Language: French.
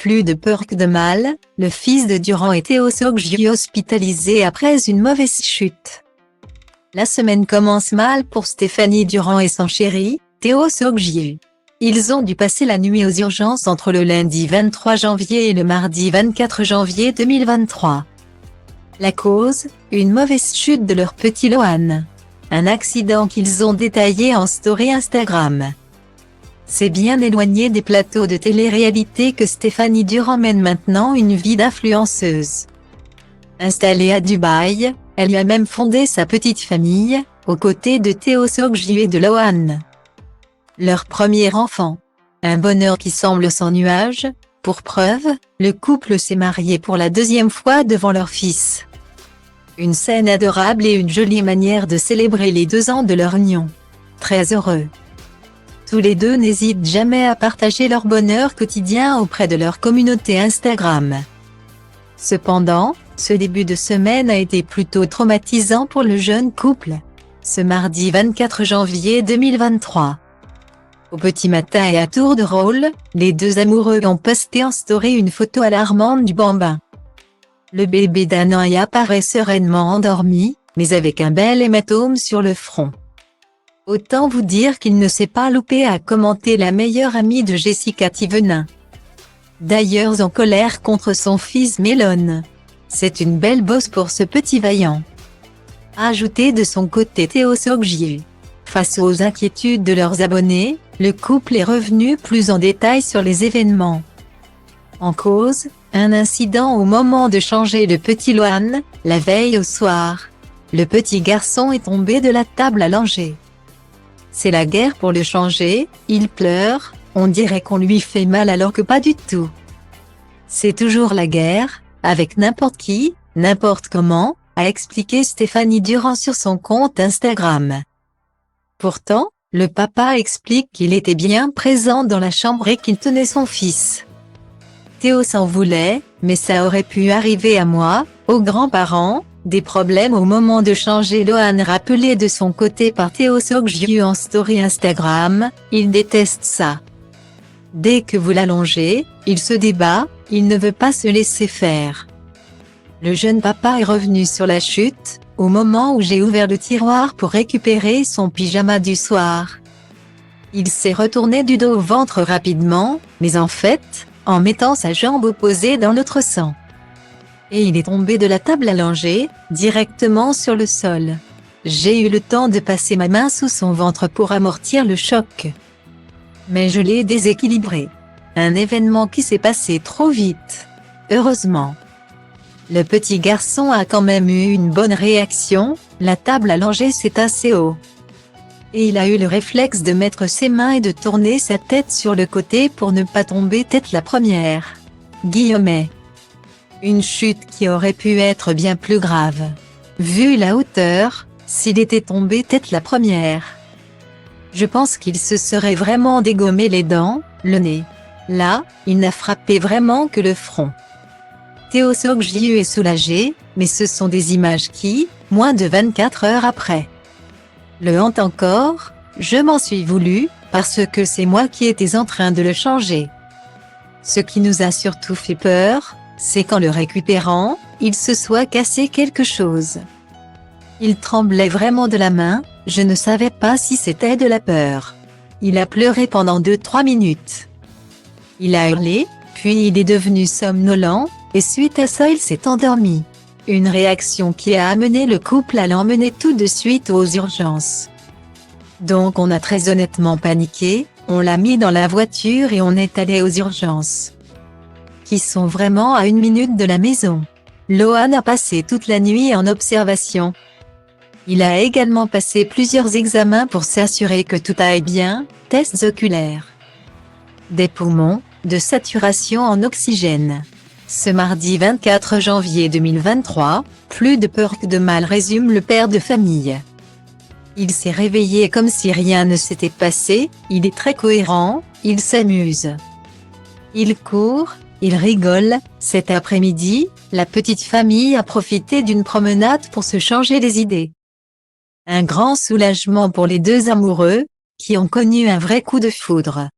Plus de peur que de mal, le fils de Durand et Théo Soggiu hospitalisé après une mauvaise chute. La semaine commence mal pour Stéphanie Durand et son chéri, Théo Soggiu. Ils ont dû passer la nuit aux urgences entre le lundi 23 janvier et le mardi 24 janvier 2023. La cause, une mauvaise chute de leur petit Lohan. Un accident qu'ils ont détaillé en story Instagram. C'est bien éloigné des plateaux de télé-réalité que Stéphanie Durand mène maintenant une vie d'influenceuse. Installée à Dubaï, elle y a même fondé sa petite famille, aux côtés de Théo Soggiu et de Lohan. Leur premier enfant. Un bonheur qui semble sans nuage. Pour preuve, le couple s'est marié pour la deuxième fois devant leur fils. Une scène adorable et une jolie manière de célébrer les 2 ans de leur union. Très heureux. Tous les deux n'hésitent jamais à partager leur bonheur quotidien auprès de leur communauté Instagram. Cependant, ce début de semaine a été plutôt traumatisant pour le jeune couple. Ce mardi 24 janvier 2023. Au petit matin et à tour de rôle, les deux amoureux ont posté en story une photo alarmante du bambin. Le bébé d'1 an y apparaît sereinement endormi, mais avec un bel hématome sur le front. Autant vous dire qu'il ne s'est pas loupé à commenter la meilleure amie de Jessica Thivenin. D'ailleurs en colère contre son fils Melon. C'est une belle bosse pour ce petit vaillant. Ajouté de son côté Théo Soggiu. Face aux inquiétudes de leurs abonnés, le couple est revenu plus en détail sur les événements. En cause, un incident au moment de changer le petit Lohan, la veille au soir. Le petit garçon est tombé de la table à langer. C'est la guerre pour le changer, il pleure, on dirait qu'on lui fait mal alors que pas du tout. C'est toujours la guerre, avec n'importe qui, n'importe comment, a expliqué Stéphanie Durand sur son compte Instagram. Pourtant, le papa explique qu'il était bien présent dans la chambre et qu'il tenait son fils. Théo s'en voulait, mais ça aurait pu arriver à moi, aux grands-parents, des problèmes au moment de changer Lohan rappelé de son côté par Théo Soggiu en story Instagram, il déteste ça. Dès que vous l'allongez, il se débat, il ne veut pas se laisser faire. Le jeune papa est revenu sur la chute, au moment où j'ai ouvert le tiroir pour récupérer son pyjama du soir. Il s'est retourné du dos au ventre rapidement, mais en fait, en mettant sa jambe opposée dans l'autre sens. Et il est tombé de la table allongée, directement sur le sol. J'ai eu le temps de passer ma main sous son ventre pour amortir le choc. Mais je l'ai déséquilibré. Un événement qui s'est passé trop vite. Heureusement. Le petit garçon a quand même eu une bonne réaction, la table allongée c'est assez haut. Et il a eu le réflexe de mettre ses mains et de tourner sa tête sur le côté pour ne pas tomber tête la première. Guillemets. Une chute qui aurait pu être bien plus grave. Vu la hauteur, s'il était tombé tête la première. Je pense qu'il se serait vraiment dégommé les dents, le nez. Là, il n'a frappé vraiment que le front. Théo Soggiu est soulagé, mais ce sont des images qui, moins de 24 heures après, le hantent encore. Je m'en suis voulu, parce que c'est moi qui étais en train de le changer. Ce qui nous a surtout fait peur, c'est qu'en le récupérant, il se soit cassé quelque chose. Il tremblait vraiment de la main, je ne savais pas si c'était de la peur. Il a pleuré pendant 2-3 minutes. Il a hurlé, puis il est devenu somnolent, et suite à ça il s'est endormi. Une réaction qui a amené le couple à l'emmener tout de suite aux urgences. Donc on a très honnêtement paniqué, on l'a mis dans la voiture et on est allé aux urgences. Qui sont vraiment à 1 minute de la maison. Lohan a passé toute la nuit en observation. Il a également passé plusieurs examens pour s'assurer que tout aille bien, tests oculaires, des poumons, de saturation en oxygène. Ce mardi 24 janvier 2023, plus de peur que de mal résume le père de famille. Il s'est réveillé comme si rien ne s'était passé, il est très cohérent, il s'amuse. Il court, il rigole. Cet après-midi, la petite famille a profité d'une promenade pour se changer les idées. Un grand soulagement pour les deux amoureux, qui ont connu un vrai coup de foudre.